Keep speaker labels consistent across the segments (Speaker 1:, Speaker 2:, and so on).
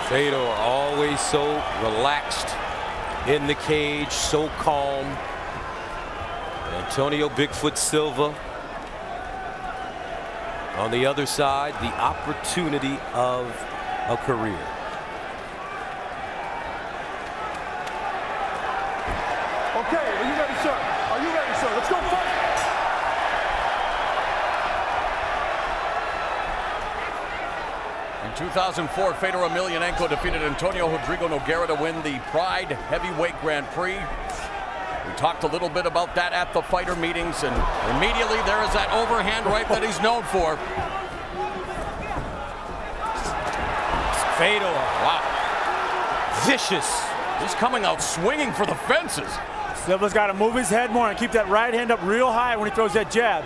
Speaker 1: Fedor always so relaxed in the cage, so calm. Antonio Bigfoot Silva on the other side, the opportunity of a career.
Speaker 2: Okay, are you ready, sir? Are you ready, sir? Let's go fight!
Speaker 3: In 2004, Fedor Emelianenko defeated Antonio Rodrigo Nogueira to win the Pride Heavyweight Grand Prix. We talked a little bit about that at the fighter meetings, and immediately there is that overhand right that he's known for.
Speaker 1: Fedor,
Speaker 3: wow.
Speaker 1: Vicious.
Speaker 3: He's coming out swinging for the fences.
Speaker 2: Silva's got to move his head more and keep that right hand up real high when he throws that jab.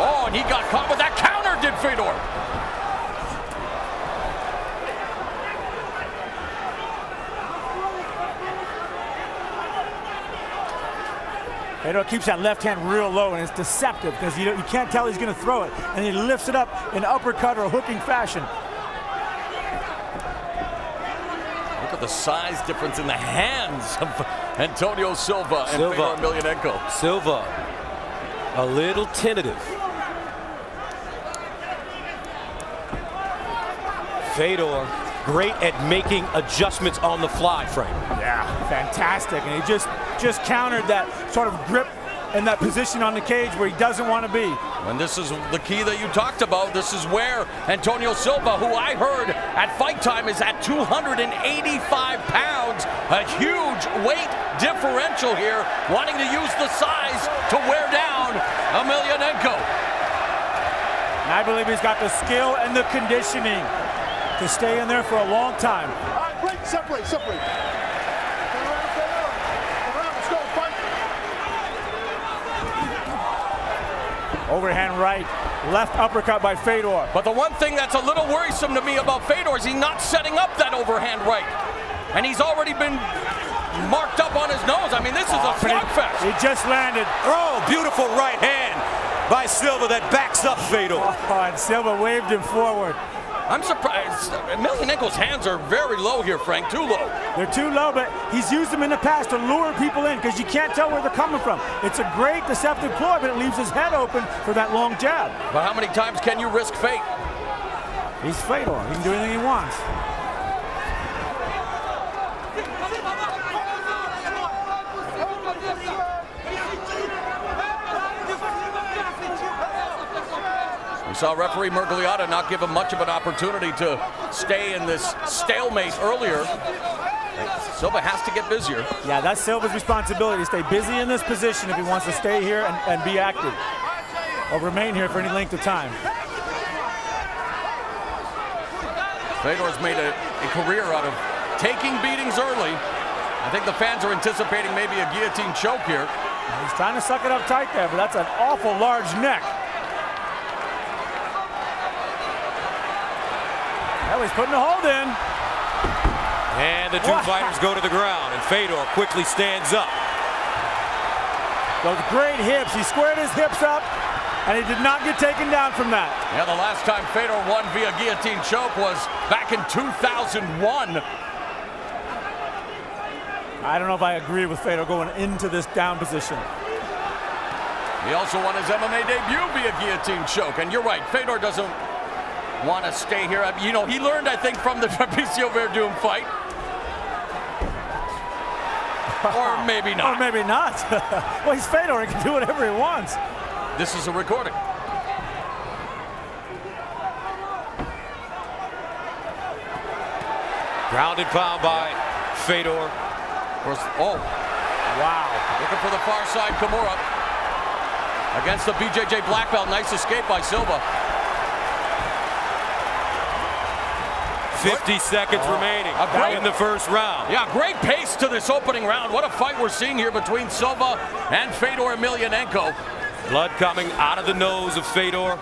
Speaker 3: Oh, and he got caught with that counter, did Fedor.
Speaker 2: Fedor keeps that left hand real low, and it's deceptive because you can't tell he's going to throw it, and he lifts it up in uppercut or hooking fashion.
Speaker 3: Look at the size difference in the hands of Antonio Silva and Fedor Emelianenko.
Speaker 1: Silva, a little tentative. Fedor, great at making adjustments on the fly, Frank.
Speaker 2: Yeah, fantastic. And he just countered that sort of grip in that position on the cage where he doesn't want to be.
Speaker 3: And this is the key that you talked about. This is where Antonio Silva, who I heard at fight time is at 285 pounds, a huge weight differential here, wanting to use the size to wear down Emelianenko.
Speaker 2: And I believe he's got the skill and the conditioning to stay in there for a long time. All right, break, separate. Overhand right, left uppercut by Fedor.
Speaker 3: But the one thing that's a little worrisome to me about Fedor is he's not setting up that overhand right. And he's already been marked up on his nose. I mean, this is a slugfest.
Speaker 2: He just landed.
Speaker 1: Oh, beautiful right hand by Silva that backs up Fedor.
Speaker 2: Oh, and Silva waved him forward.
Speaker 3: I'm surprised. Emelianenko's hands are very low here, Frank. Too low.
Speaker 2: They're too low, but he's used them in the past to lure people in because you can't tell where they're coming from. It's a great deceptive ploy, but it leaves his head open for that long jab.
Speaker 3: But how many times can you risk fate?
Speaker 2: He's Fedor. He can do anything he wants.
Speaker 3: We saw referee Mergliata not give him much of an opportunity to stay in this stalemate earlier. Silva has to get busier.
Speaker 2: Yeah, that's Silva's responsibility to stay busy in this position if he wants to stay here and be active or remain here for any length of time.
Speaker 3: Fedor's made a career out of taking beatings early. I think the fans are anticipating maybe a guillotine choke here.
Speaker 2: He's trying to suck it up tight there, but that's an awful large neck. Well, he's putting a hold in.
Speaker 1: And the two fighters go to the ground, and Fedor quickly stands up.
Speaker 2: Those great hips. He squared his hips up, and he did not get taken down from that.
Speaker 3: Yeah, the last time Fedor won via guillotine choke was back in 2001.
Speaker 2: I don't know if I agree with Fedor going into this down position.
Speaker 3: He also won his MMA debut via guillotine choke, and you're right, Fedor doesn't want to stay here. You know, he learned, I think, from the Fabricio Verdum fight. Or maybe not.
Speaker 2: Or maybe not. Well, he's Fedor. He can do whatever he wants.
Speaker 3: This is a recording.
Speaker 1: Ground and pound by Fedor.
Speaker 3: Oh, wow. Looking for the far side, Kimura. Against the BJJ black belt. Nice escape by Silva.
Speaker 1: 50 seconds remaining in the first round.
Speaker 3: Yeah, great pace to this opening round. What a fight we're seeing here between Silva and Fedor Emelianenko.
Speaker 1: Blood coming out of the nose of Fedor.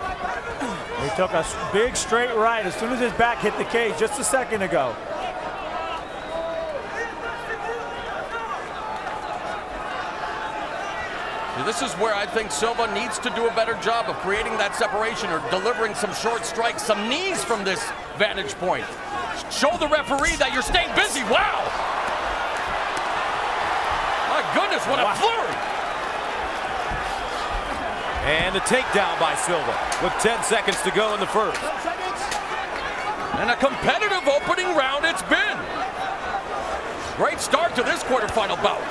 Speaker 2: He took a big straight right as soon as his back hit the cage just a second ago.
Speaker 3: This is where I think Silva needs to do a better job of creating that separation or delivering some short strikes, some knees from this vantage point. Show the referee that you're staying busy. Wow! My goodness, what a flurry!
Speaker 1: And the takedown by Silva with 10 seconds to go in the first.
Speaker 3: And a competitive opening round it's been. Great start to this quarterfinal bout.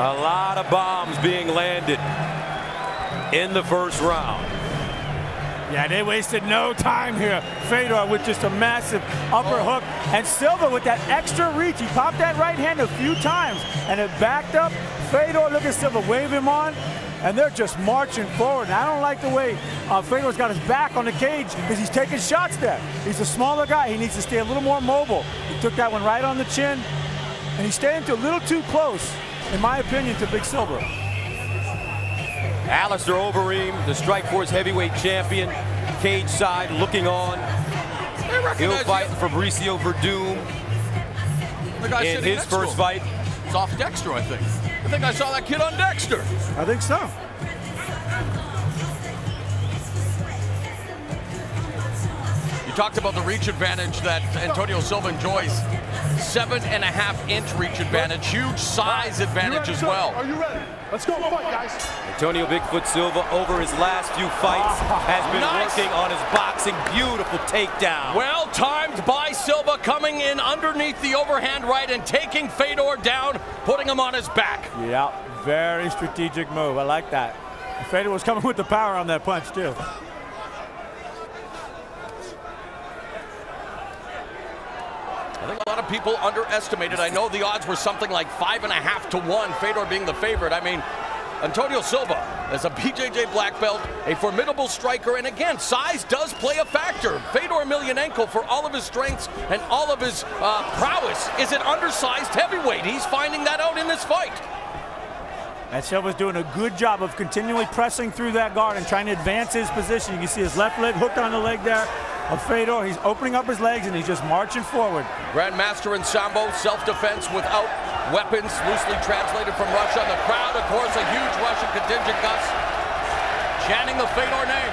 Speaker 1: A lot of bombs being landed in the first round.
Speaker 2: Yeah, they wasted no time here. Fedor with just a massive upper hook, and Silva with that extra reach. He popped that right hand a few times, and it backed up. Fedor, look at Silva, wave him on, and they're just marching forward. And I don't like the way Fedor's got his back on the cage because he's taking shots there. He's a smaller guy. He needs to stay a little more mobile. He took that one right on the chin, and he's staying a little too close, in my opinion, to Big Silva.
Speaker 1: Alistair Overeem, the Strikeforce heavyweight champion, cage side looking on. He'll fight Fabricio Verdum in his first fight.
Speaker 3: It's off Dexter, I think. I think I saw that kid on Dexter.
Speaker 2: I think so.
Speaker 3: You talked about the reach advantage that Antonio Silva enjoys. 7.5-inch reach advantage, huge size advantage as well.
Speaker 4: Are you ready? Let's go fight, guys.
Speaker 1: Antonio Bigfoot Silva, over his last few fights, has been working on his boxing. Beautiful takedown.
Speaker 3: Well timed by Silva, coming in underneath the overhand right and taking Fedor down, putting him on his back.
Speaker 2: Yeah, very strategic move. I like that. Fedor was coming with the power on that punch, too.
Speaker 3: I think a lot of people underestimated. I know the odds were something like 5.5 to 1, Fedor being the favorite. I mean, Antonio Silva, as a BJJ black belt, a formidable striker, and again, size does play a factor. Fedor Emelianenko, for all of his strengths and all of his prowess, is an undersized heavyweight. He's finding that out in this fight.
Speaker 2: And Silva's doing a good job of continually pressing through that guard and trying to advance his position. You can see his left leg hooked on the leg there of Fedor. He's opening up his legs and he's just marching forward.
Speaker 3: Grandmaster in Sambo, self-defense without weapons, loosely translated from Russia. The crowd, of course, a huge Russian contingent, Gus, chanting the Fedor name.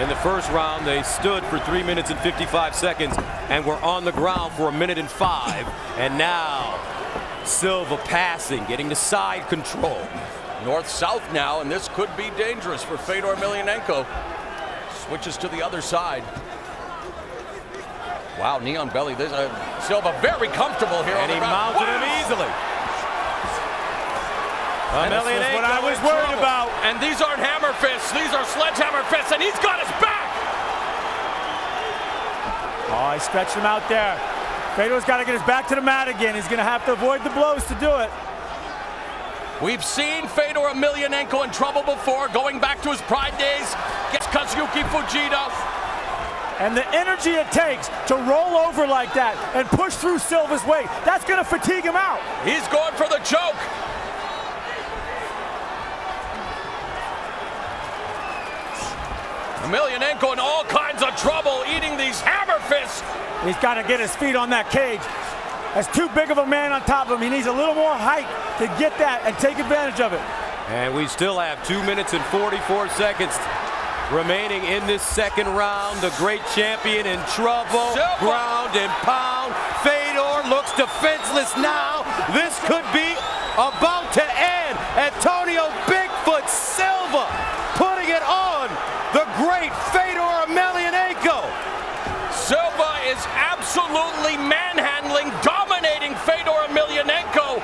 Speaker 1: In the first round, they stood for 3 minutes and 55 seconds and were on the ground for 1 minute and 5. And now, Silva passing, getting the side control.
Speaker 3: North-south now, and this could be dangerous for Fedor Emelianenko. Switches to the other side. Wow, knee on belly. This Silva very comfortable here.
Speaker 1: And he mounted him easily.
Speaker 2: Emelianenko, what I was worried about.
Speaker 3: And these aren't hammer fists, these are sledgehammer fists, and he's got his back!
Speaker 2: Oh, he stretched him out there. Fedor's got to get his back to the mat again. He's going to have to avoid the blows to do it.
Speaker 3: We've seen Fedor Emelianenko in trouble before, going back to his Pride days, gets Kazuki Fujita.
Speaker 2: And the energy it takes to roll over like that and push through Silva's weight, that's going to fatigue him out.
Speaker 3: He's going for the choke. Emelianenko in all kinds of trouble, eating these hammer fists.
Speaker 2: He's got to get his feet on that cage. That's too big of a man on top of him. He needs a little more height to get that and take advantage of it.
Speaker 1: And we still have 2 minutes and 44 seconds remaining in this second round. The great champion in trouble.
Speaker 3: Silva.
Speaker 1: Ground and pound. Fedor looks defenseless now. This could be about to end. Antonio Bigfoot Silva putting it on the great Fedor Emelianenko.
Speaker 3: Silva is absolutely manhandling, dominating Fedor Emelianenko.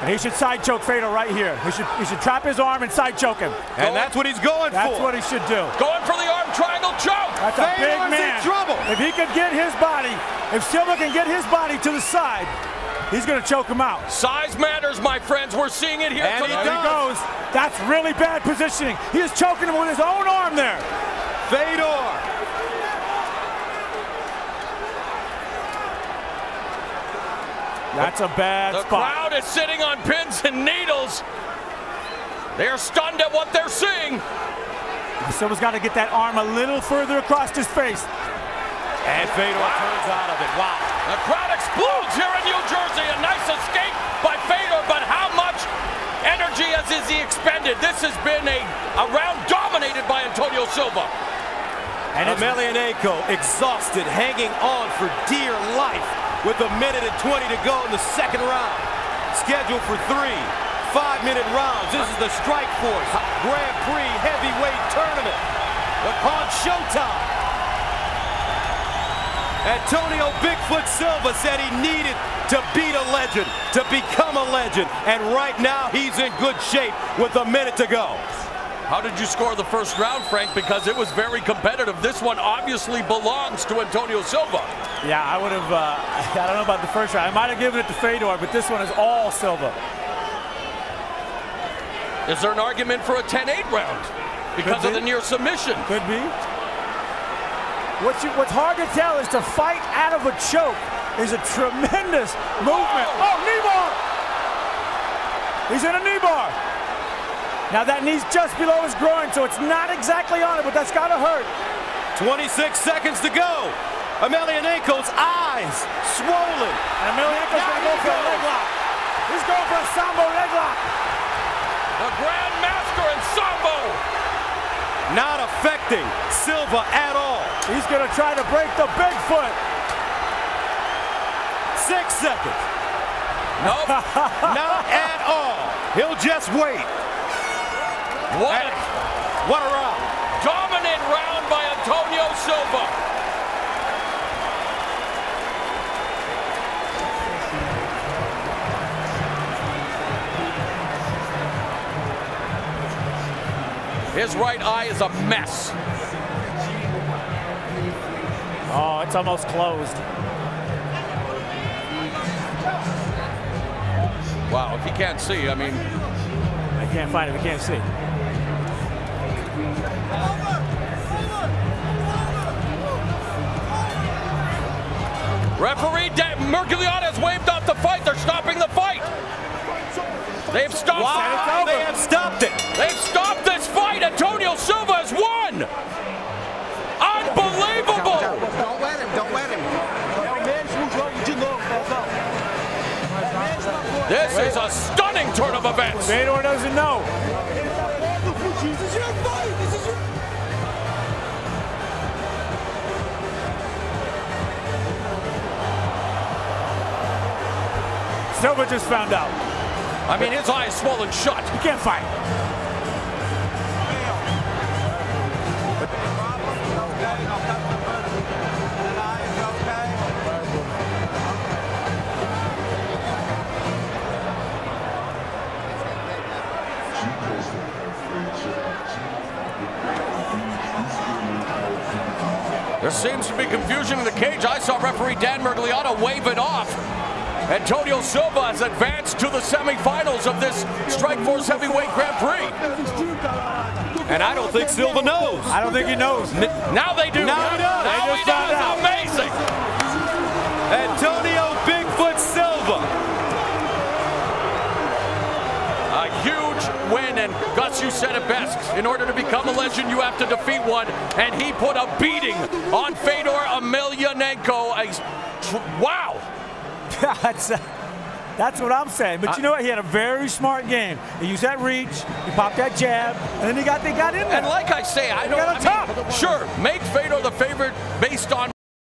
Speaker 2: And he should side choke Fedor right here. He should trap his arm and side choke him.
Speaker 1: And that's what he's going for.
Speaker 2: That's what he should do.
Speaker 3: Going for the arm triangle choke.
Speaker 2: That's a big man.
Speaker 1: In trouble.
Speaker 2: If he could get his body, if Silva can get his body to the side, he's going to choke him out.
Speaker 3: Size matters, my friends. We're seeing it here.
Speaker 1: And
Speaker 2: There he goes. That's really bad positioning. He is choking him with his own arm there.
Speaker 1: Fedor.
Speaker 2: That's a bad spot.
Speaker 3: The crowd is sitting on pins and needles. They are stunned at what they're seeing.
Speaker 2: Silva's got to get that arm a little further across his face.
Speaker 1: And Fedor turns out of it. Wow.
Speaker 3: The crowd explodes here in New Jersey. A nice escape by Fedor, but how much energy has he expended? This has been a round dominated by Antonio Silva.
Speaker 1: And Emelianenko exhausted, hanging on for dear life with 1 minute and 20 to go in the second round. Scheduled for 3 5-minute rounds. This is the Strikeforce Grand Prix Heavyweight Tournament. Upon showtime, Antonio Bigfoot Silva said he needed to beat a legend, to become a legend, and right now he's in good shape with 1 minute to go.
Speaker 3: How did you score the first round, Frank? Because it was very competitive. This one obviously belongs to Antonio Silva.
Speaker 2: Yeah, I would have, I don't know about the first round. I might have given it to Fedor, but this one is all Silva.
Speaker 3: Is there an argument for a 10-8 round because of the near submission?
Speaker 2: Could be. What's hard to tell is to fight out of a choke is a tremendous movement. Oh, knee bar! He's in a knee bar. Now that knee's just below his groin, so it's not exactly on it, but that's gotta hurt.
Speaker 1: 26 seconds to go. Emelianenko's eyes swollen.
Speaker 2: And Emelianenko's gonna go for a leg lock. He's going for a Sambo leg lock.
Speaker 3: The Grand Master in Sambo.
Speaker 1: Not affecting Silva at all.
Speaker 2: He's gonna try to break the Bigfoot.
Speaker 1: 6 seconds.
Speaker 3: Nope.
Speaker 1: Not at all. He'll just wait. What a round.
Speaker 3: Dominant round by Antonio Silva. His right eye is a mess.
Speaker 2: Oh, it's almost closed.
Speaker 3: Wow, if you can't see, I mean.
Speaker 2: I can't find it, we can't see.
Speaker 3: Referee Emelianenko has waved off the fight. They're stopping the fight. They've stopped
Speaker 1: it. They have stopped it.
Speaker 3: They've stopped this fight. Antonio Silva has won. Unbelievable.
Speaker 5: Don't let him. Don't let him.
Speaker 3: This is a stunning turn of events.
Speaker 2: Fedor doesn't know. Silva just found out.
Speaker 3: I mean, his eye is swollen shut.
Speaker 2: He can't fight.
Speaker 3: There seems to be confusion in the cage. I saw referee Emelianenko wave it off. Antonio Silva has advanced to the semifinals of this Strikeforce Heavyweight Grand Prix.
Speaker 1: And I don't think Silva knows.
Speaker 2: I don't think he knows.
Speaker 3: Now they do.
Speaker 1: Now he does.
Speaker 3: Now he does. Amazing.
Speaker 1: Antonio Bigfoot Silva.
Speaker 3: A huge win, and Gus, you said it best. In order to become a legend, you have to defeat one, and he put a beating on Fedor Emelianenko. Wow.
Speaker 2: That's what I'm saying. But you know what? He had a very smart game. He used that reach, he popped that jab, and then they got in there.
Speaker 3: And like I say, sure, make Fedor the favorite